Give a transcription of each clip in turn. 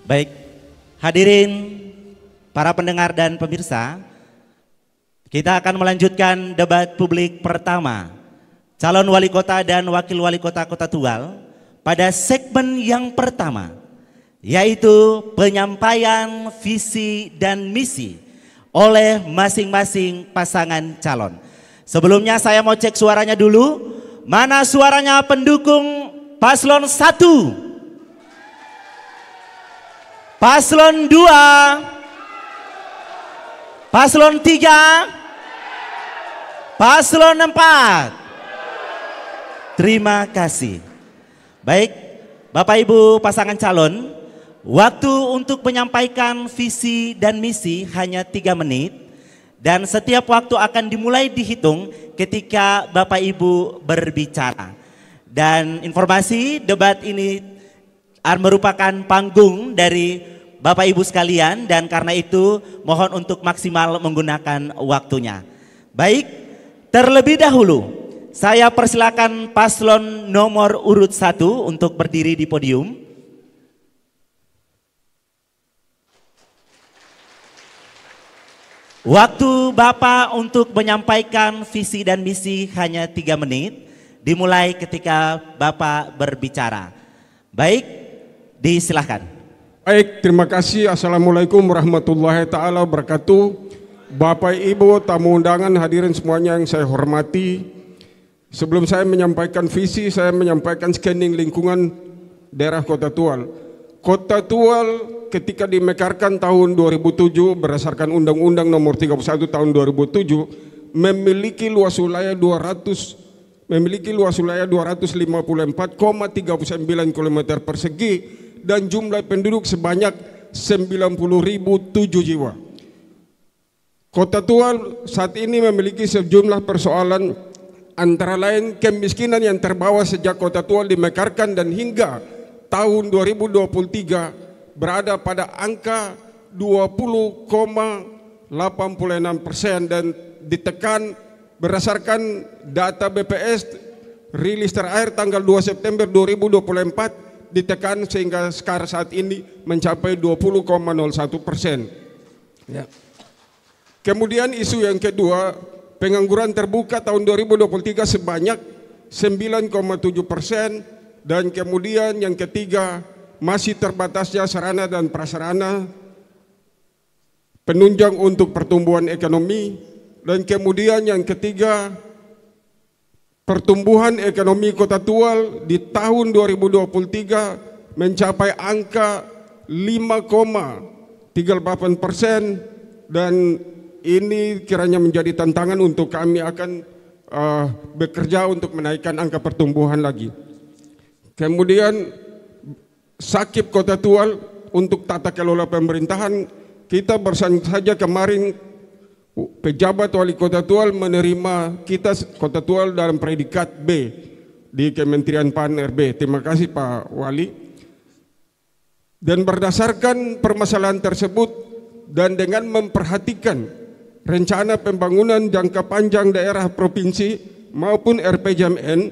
Baik, hadirin para pendengar dan pemirsa, kita akan melanjutkan debat publik pertama calon wali kota dan wakil wali kota Kota Tual pada segmen yang pertama, yaitu penyampaian visi dan misi oleh masing-masing pasangan calon. Sebelumnya saya mau cek suaranya dulu. Mana suaranya pendukung paslon 1? Paslon 2, paslon 3, paslon 4. Terima kasih. Baik, Bapak Ibu pasangan calon, waktu untuk menyampaikan visi dan misi hanya 3 menit dan setiap waktu akan dimulai dihitung ketika Bapak Ibu berbicara. Dan informasi debat ini merupakan panggung dari Bapak Ibu sekalian dan karena itu mohon untuk maksimal menggunakan waktunya. Baik, terlebih dahulu saya persilakan paslon nomor urut 1 untuk berdiri di podium. Waktu Bapak untuk menyampaikan visi dan misi hanya 3 menit, dimulai ketika Bapak berbicara. Baik, disilahkan. Baik, terima kasih. Assalamualaikum warahmatullahi ta'ala wabarakatuh. Bapak Ibu tamu undangan, hadirin semuanya yang saya hormati. Sebelum saya menyampaikan visi, saya menyampaikan scanning lingkungan daerah Kota Tual. Kota Tual ketika dimekarkan tahun 2007 berdasarkan Undang-Undang Nomor 31 tahun 2007 memiliki luas wilayah 254,39 km persegi dan jumlah penduduk sebanyak 90.007 jiwa. Kota Tual saat ini memiliki sejumlah persoalan, antara lain kemiskinan yang terbawa sejak Kota Tual dimekarkan dan hingga tahun 2023 berada pada angka 20,86% dan ditekan berdasarkan data BPS rilis terakhir tanggal 2 September 2024 ditekan sehingga sekarang saat ini mencapai 20,01%. Ya. Kemudian isu yang kedua, pengangguran terbuka tahun 2023 sebanyak 9,7% dan kemudian yang ketiga masih terbatasnya sarana dan prasarana penunjang untuk pertumbuhan ekonomi dan kemudian yang ketiga pertumbuhan ekonomi Kota Tual di tahun 2023 mencapai angka 5,38% dan ini kiranya menjadi tantangan untuk kami akan bekerja untuk menaikkan angka pertumbuhan lagi. Kemudian sakit Kota Tual untuk tata kelola pemerintahan, kita baru saja kemarin pejabat wali Kota Tual menerima kita Kota Tual dalam predikat B di Kementerian PAN RB. Terima kasih Pak Wali. Dan berdasarkan permasalahan tersebut dan dengan memperhatikan rencana pembangunan jangka panjang daerah provinsi maupun RPJMN,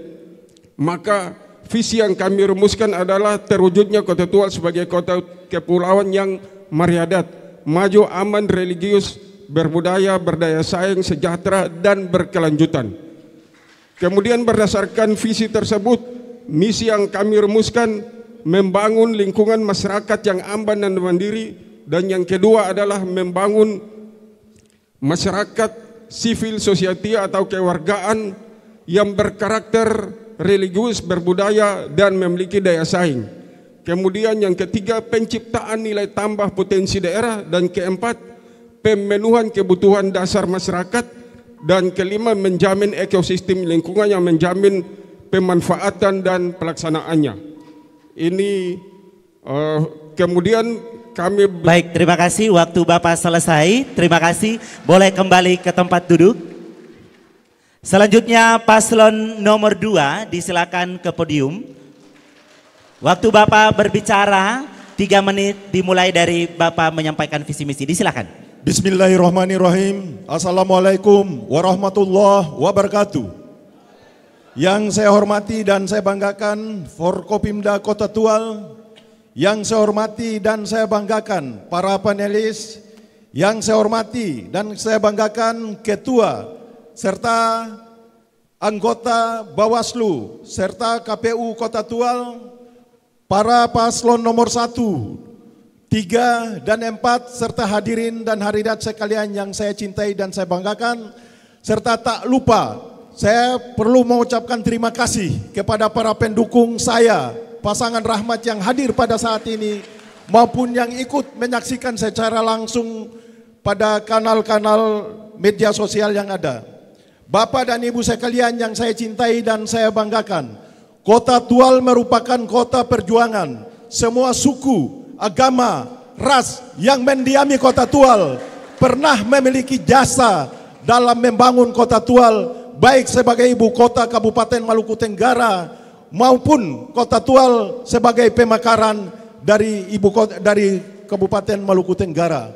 maka visi yang kami rumuskan adalah terwujudnya Kota Tual sebagai kota kepulauan yang maryadat, maju, aman, religius, berbudaya, berdaya saing, sejahtera, dan berkelanjutan. Kemudian berdasarkan visi tersebut, misi yang kami rumuskan membangun lingkungan masyarakat yang aman dan mandiri, dan yang kedua adalah membangun masyarakat civil society atau kewargaan yang berkarakter religius, berbudaya, dan memiliki daya saing. Kemudian yang ketiga, penciptaan nilai tambah potensi daerah, dan keempat, pemenuhan kebutuhan dasar masyarakat, dan kelima menjamin ekosistem lingkungan yang menjamin pemanfaatan dan pelaksanaannya. Ini kemudian kami... Baik, terima kasih, waktu Bapak selesai. Terima kasih, boleh kembali ke tempat duduk. Selanjutnya paslon nomor 2 disilakan ke podium. Waktu Bapak berbicara 3 menit dimulai dari Bapak menyampaikan visi misi. Disilakan. Bismillahirrahmanirrahim. Assalamualaikum warahmatullahi wabarakatuh. Yang saya hormati dan saya banggakan Forkopimda Kota Tual, Yang saya hormati dan saya banggakan para panelis, yang saya hormati dan saya banggakan ketua serta anggota Bawaslu serta KPU Kota Tual, para paslon nomor 1, 3, dan 4 serta hadirin dan hadirat sekalian yang saya cintai dan saya banggakan, serta tak lupa saya perlu mengucapkan terima kasih kepada para pendukung saya, pasangan Rahmat yang hadir pada saat ini maupun yang ikut menyaksikan secara langsung pada kanal-kanal media sosial yang ada. Bapak dan Ibu sekalian yang saya cintai dan saya banggakan, Kota Tual merupakan kota perjuangan. Semua suku, agama, ras yang mendiami Kota Tual pernah memiliki jasa dalam membangun Kota Tual, baik sebagai ibu kota Kabupaten Maluku Tenggara maupun Kota Tual sebagai pemekaran dari ibu kota dari Kabupaten Maluku Tenggara.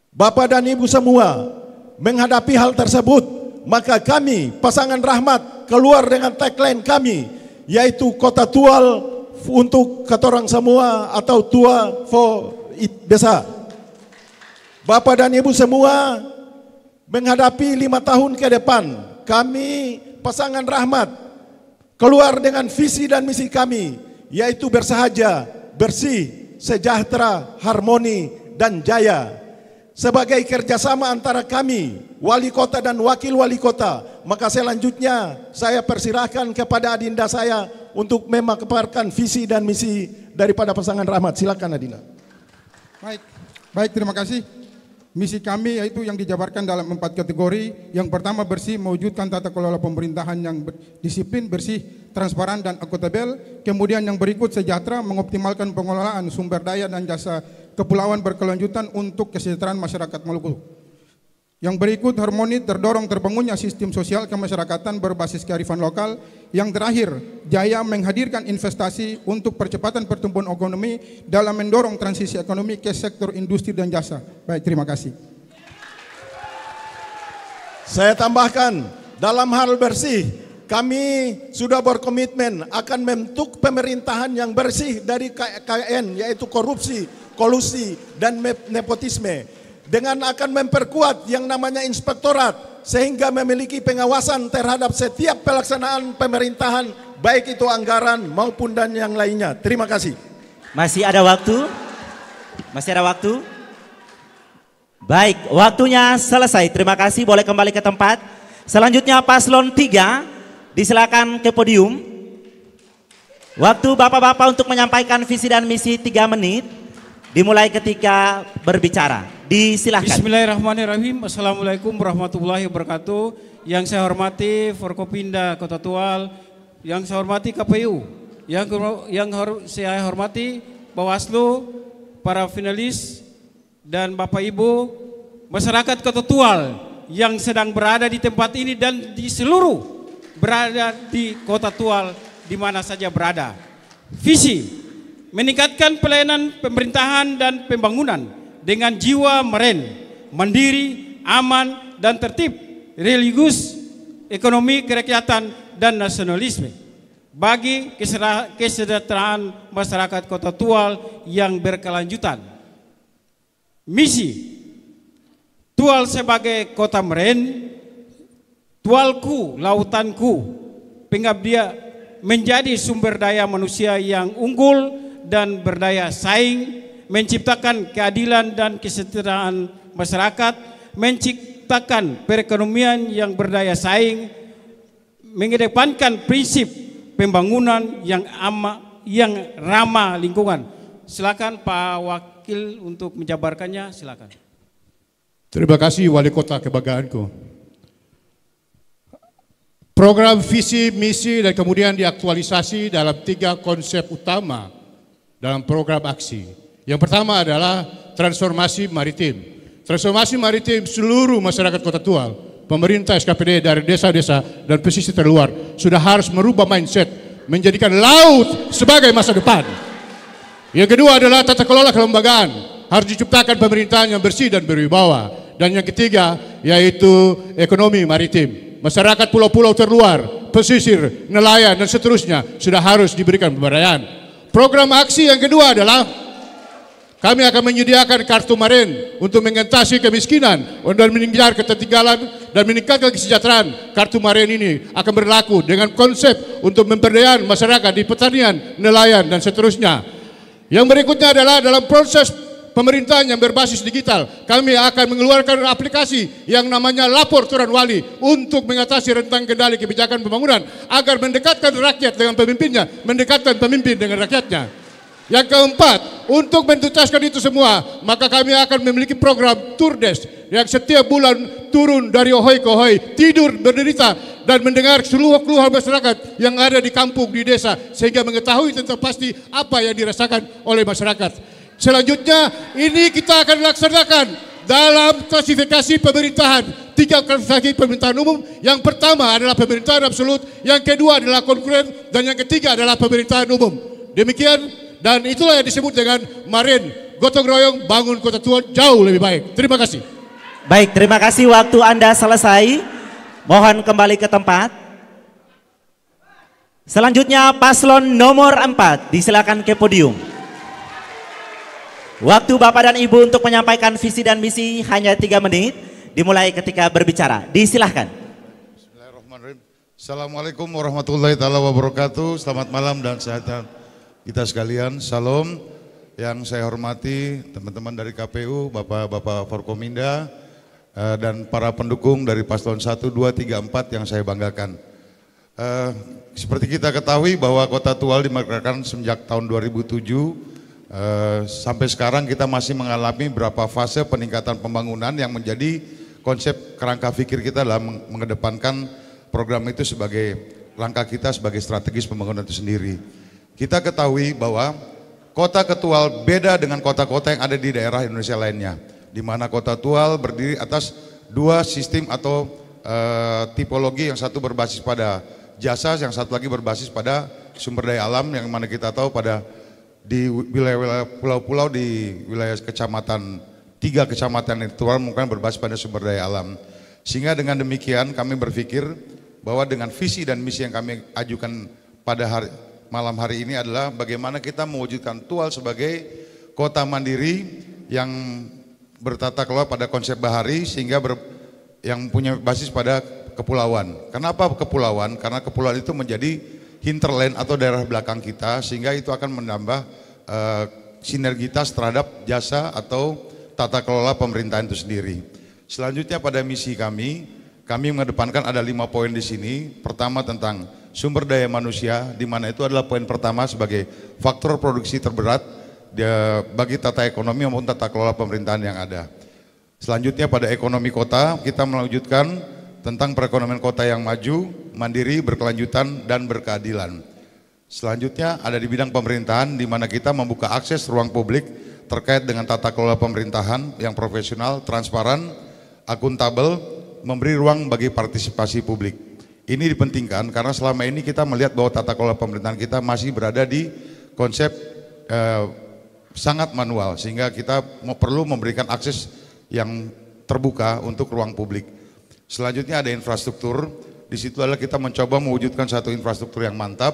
Bapak dan Ibu semua menghadapi hal tersebut, maka kami pasangan Rahmat keluar dengan tagline kami, yaitu Kota Tual untuk katorang semua atau Tua for Desa. Bapak dan Ibu semua menghadapi 5 tahun ke depan, kami pasangan Rahmat keluar dengan visi dan misi kami, yaitu bersahaja, bersih, sejahtera, harmoni, dan jaya. Sebagai kerjasama antara kami, wali kota dan wakil wali kota, maka selanjutnya saya persilahkan kepada adinda saya untuk memaparkan visi dan misi daripada pasangan Rahmat. Silakan adinda. Baik, terima kasih. Misi kami yaitu yang dijabarkan dalam 4 kategori. Yang pertama, bersih, mewujudkan tata kelola pemerintahan yang disiplin, bersih, transparan, dan akuntabel. Kemudian yang berikut, sejahtera, mengoptimalkan pengelolaan sumber daya dan jasa kepulauan berkelanjutan untuk kesejahteraan masyarakat Maluku. Yang berikut, harmoni, terdorong terbangunnya sistem sosial kemasyarakatan berbasis kearifan lokal. Yang terakhir, jaya, menghadirkan investasi untuk percepatan pertumbuhan ekonomi dalam mendorong transisi ekonomi ke sektor industri dan jasa. Baik, terima kasih. Saya tambahkan, dalam hal bersih, kami sudah berkomitmen akan membentuk pemerintahan yang bersih dari KKN, yaitu korupsi, kolusi, dan nepotisme, dengan akan memperkuat yang namanya inspektorat sehingga memiliki pengawasan terhadap setiap pelaksanaan pemerintahan, baik itu anggaran maupun dan yang lainnya. Terima kasih. Masih ada waktu? Masih ada waktu? Baik, waktunya selesai. Terima kasih, boleh kembali ke tempat. Selanjutnya paslon 3, disilakan ke podium. Waktu bapak-bapak untuk menyampaikan visi dan misi 3 menit. Dimulai ketika berbicara. Disilahkan. Bismillahirrahmanirrahim. Assalamualaikum warahmatullahi wabarakatuh. Yang saya hormati Forkopimda Kota Tual, yang saya hormati KPU, yang saya hormati Bawaslu, para finalis, dan Bapak Ibu, masyarakat Kota Tual yang sedang berada di tempat ini dan di seluruh berada di Kota Tual di mana saja berada. Visi meningkatkan pelayanan pemerintahan dan pembangunan dengan jiwa meren, mandiri, aman, dan tertib, religius, ekonomi, kerakyatan, dan nasionalisme bagi kesejahteraan masyarakat Kota Tual yang berkelanjutan. Misi Tual sebagai kota meren, Tualku, lautanku, pengabdian menjadi sumber daya manusia yang unggul dan berdaya saing, menciptakan keadilan dan kesejahteraan masyarakat, menciptakan perekonomian yang berdaya saing, mengedepankan prinsip pembangunan yang ramah lingkungan. Silakan Pak Wakil untuk menjabarkannya, silakan. Terima kasih Wali Kota kebanggaanku. Program visi, misi, dan kemudian diaktualisasi dalam 3 konsep utama dalam program aksi. Yang pertama adalah transformasi maritim. Transformasi maritim seluruh masyarakat Kota Tual, pemerintah SKPD dari desa-desa dan pesisir terluar sudah harus merubah mindset, menjadikan laut sebagai masa depan. Yang kedua adalah tata kelola kelembagaan, harus diciptakan pemerintahan yang bersih dan berwibawa. Dan yang ketiga yaitu ekonomi maritim. Masyarakat pulau-pulau terluar, pesisir, nelayan, dan seterusnya sudah harus diberikan pemberdayaan. Program aksi yang kedua adalah kami akan menyediakan kartu Maren untuk mengatasi kemiskinan dan mengejar ketertinggalan dan meningkatkan kesejahteraan. Kartu Maren ini akan berlaku dengan konsep untuk pemberdayaan masyarakat di pertanian, nelayan, dan seterusnya. Yang berikutnya adalah dalam proses pemerintahan yang berbasis digital, kami akan mengeluarkan aplikasi yang namanya Lapor Tuan Wali untuk mengatasi rentang kendali kebijakan pembangunan agar mendekatkan rakyat dengan pemimpinnya, mendekatkan pemimpin dengan rakyatnya. Yang keempat, untuk mentuntaskan itu semua, maka kami akan memiliki program Turdes yang setiap bulan turun dari ohoi ke ohoi, tidur berderita dan mendengar seluruh keluhan masyarakat yang ada di kampung, di desa, sehingga mengetahui tentang pasti apa yang dirasakan oleh masyarakat. Selanjutnya, ini kita akan laksanakan dalam klasifikasi pemerintahan. 3 klasifikasi pemerintahan umum. Yang pertama adalah pemerintahan absolut, yang kedua adalah konkuren, dan yang ketiga adalah pemerintahan umum. Demikian. Dan itulah yang disebut dengan Maren, gotong royong bangun Kota Tua jauh lebih baik. Terima kasih. Baik, terima kasih, waktu Anda selesai. Mohon kembali ke tempat. Selanjutnya paslon nomor 4, disilakan ke podium. Waktu Bapak dan Ibu untuk menyampaikan visi dan misi hanya 3 menit, dimulai ketika berbicara. Disilahkan. Bismillahirrahmanirrahim. Assalamualaikum warahmatullahi wabarakatuh. Selamat malam dan sehat kita sekalian. Salam. Yang saya hormati teman-teman dari KPU, Bapak-Bapak Forkominda, dan para pendukung dari paslon 1, 2, 3, 4 yang saya banggakan. Seperti kita ketahui bahwa Kota Tual dimerdekakan sejak tahun 2007, sampai sekarang kita masih mengalami beberapa fase peningkatan pembangunan yang menjadi konsep kerangka pikir kita dalam mengedepankan program itu sebagai langkah kita sebagai strategis pembangunan itu sendiri. Kita ketahui bahwa Kota Tual beda dengan kota-kota yang ada di daerah Indonesia lainnya, di mana Kota Tual berdiri atas 2 sistem atau tipologi, yang satu berbasis pada jasa, yang satu lagi berbasis pada sumber daya alam, yang mana kita tahu pada di wilayah pulau-pulau di wilayah kecamatan, 3 kecamatan itu mungkin berbasis pada sumber daya alam. Sehingga dengan demikian kami berpikir bahwa dengan visi dan misi yang kami ajukan pada malam hari ini adalah bagaimana kita mewujudkan Tual sebagai kota mandiri yang bertata kelola pada konsep bahari, sehingga yang punya basis pada kepulauan. Kenapa kepulauan? Karena kepulauan itu menjadi hinterland atau daerah belakang kita, sehingga itu akan menambah sinergitas terhadap jasa atau tata kelola pemerintahan itu sendiri. Selanjutnya pada misi kami mengedepankan ada 5 poin di sini. Pertama tentang sumber daya manusia, di mana itu adalah poin pertama sebagai faktor produksi terberat bagi tata ekonomi maupun tata kelola pemerintahan yang ada. Selanjutnya pada ekonomi kota, kita mewujudkan tentang perekonomian kota yang maju, mandiri, berkelanjutan, dan berkeadilan. Selanjutnya ada di bidang pemerintahan, di mana kita membuka akses ruang publik terkait dengan tata kelola pemerintahan yang profesional, transparan, akuntabel, memberi ruang bagi partisipasi publik. Ini dipentingkan karena selama ini kita melihat bahwa tata kelola pemerintahan kita masih berada di konsep sangat manual, sehingga kita perlu memberikan akses yang terbuka untuk ruang publik. Selanjutnya ada infrastruktur. Di situ adalah kita mencoba mewujudkan satu infrastruktur yang mantap,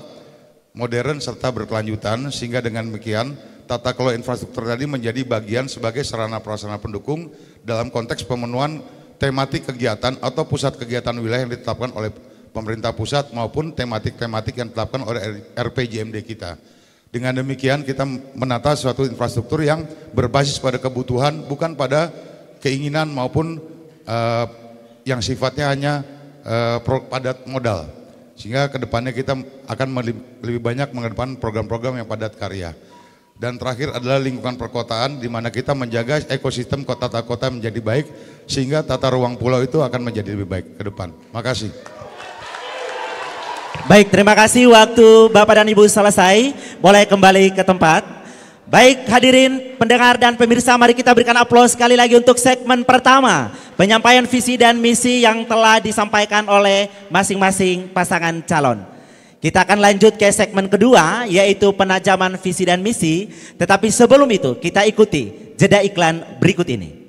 modern serta berkelanjutan, sehingga dengan demikian tata kelola infrastruktur tadi menjadi bagian sebagai sarana prasarana pendukung dalam konteks pemenuhan tematik kegiatan atau pusat kegiatan wilayah yang ditetapkan oleh pemerintah pusat maupun tematik-tematik yang ditetapkan oleh RPJMD kita. Dengan demikian kita menata suatu infrastruktur yang berbasis pada kebutuhan, bukan pada keinginan maupun yang sifatnya hanya padat modal. Sehingga kedepannya kita akan lebih banyak mengedepankan program-program yang padat karya. Dan terakhir adalah lingkungan perkotaan, di mana kita menjaga ekosistem tata kota menjadi baik, sehingga tata ruang pulau itu akan menjadi lebih baik ke depan. Makasih. Baik, terima kasih, waktu Bapak dan Ibu selesai. Boleh kembali ke tempat. Baik, hadirin pendengar dan pemirsa, mari kita berikan aplaus sekali lagi untuk segmen pertama, penyampaian visi dan misi yang telah disampaikan oleh masing-masing pasangan calon. Kita akan lanjut ke segmen kedua, yaitu penajaman visi dan misi. Tetapi sebelum itu kita ikuti jeda iklan berikut ini.